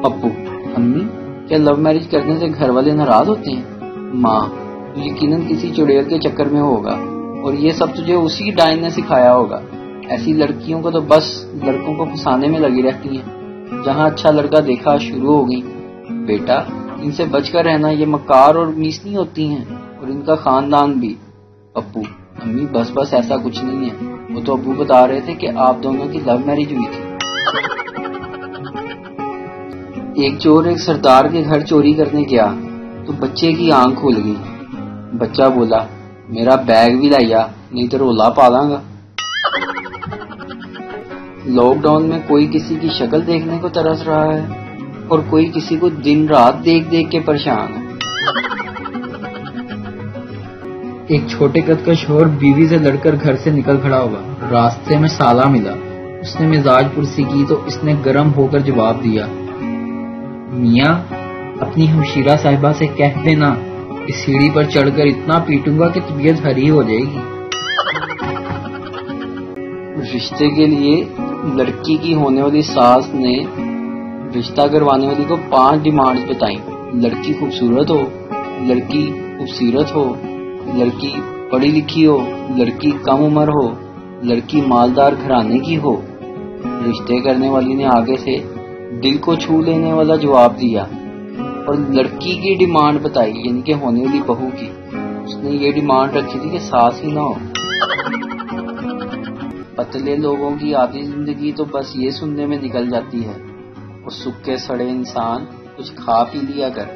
ابو: امی کیا love marriage کرنے سے گھر والے ناراض ہوتے ہیں؟ ماں: یقیناً کسی چڑیل کے چکر میں ہوگا اور یہ سب تجھے اسی ڈائن نے سکھایا ہوگا. ایسی لڑکیوں کو تو بس لڑکوں کو پھنسانے میں لگی رہتی ہیں. جہاں اچھا لڑکا دیکھا شروع ہو گئی. بیٹا ان سے بچ کر رہنا، یہ مکار اور میسنی ہوتی ہیں اور ان کا خاندان بھی. ابو: امی بس ایسا کچھ نہیں ہے. وہ تو ابو بتا رہے تھے کہ آپ دونوں کی لو میرج ہوئی تھی. ایک چور ایک سردار کے گھر چوری کرنے گیا تو بچے کی آنکھ کھل گئی. بچہ بولا: میرا بیگ بھی لائیا نہیں تو رولا پالاں گا. لاک ڈاؤن میں کوئی کسی کی شکل دیکھنے کو ترس رہا ہے اور کوئی کسی کو دن رات دیکھ دیکھ کے پریشان ہے. ایک چھوٹے قد کا شوہر بیوی سے لڑ کر گھر سے نکل کھڑا ہوا. راستے میں سالہ ملا. اس نے مزاج پرسی کی تو اس نے گرم ہو کر جواب دیا: میاں اپنی ہمشیرہ صاحبہ سے کہہ دینا اس سیڑھی پر چڑھ کر اتنا پیٹوں گا کہ طبیعت ہری ہو جائے گی. رشتے کے لیے لڑکی کی ہونے والی ساس نے رشتہ کروانے والی کو 5 ڈیمانڈز بتائیں. لڑکی خوبصورت ہو، لڑکی خوبصورت ہو، لڑکی پڑھی لکھی ہو، لڑکی کم عمر ہو، لڑکی مالدار گھرانے کی ہو. رشتے کرنے والی نے آگے سے دل کو چھو لینے والا جواب دیا اور لڑکی کی ڈیمانڈ بتائی، یعنی کہ ہونے والی بہو کی. اس نے یہ ڈیمانڈ رکھی تھی کہ ساس ہی نہ ہو. پتلے لوگوں کی آدھی زندگی تو بس یہ سننے میں نکل جاتی ہے اور سکے سڑے انسان کچھ کھا پی لیا کر.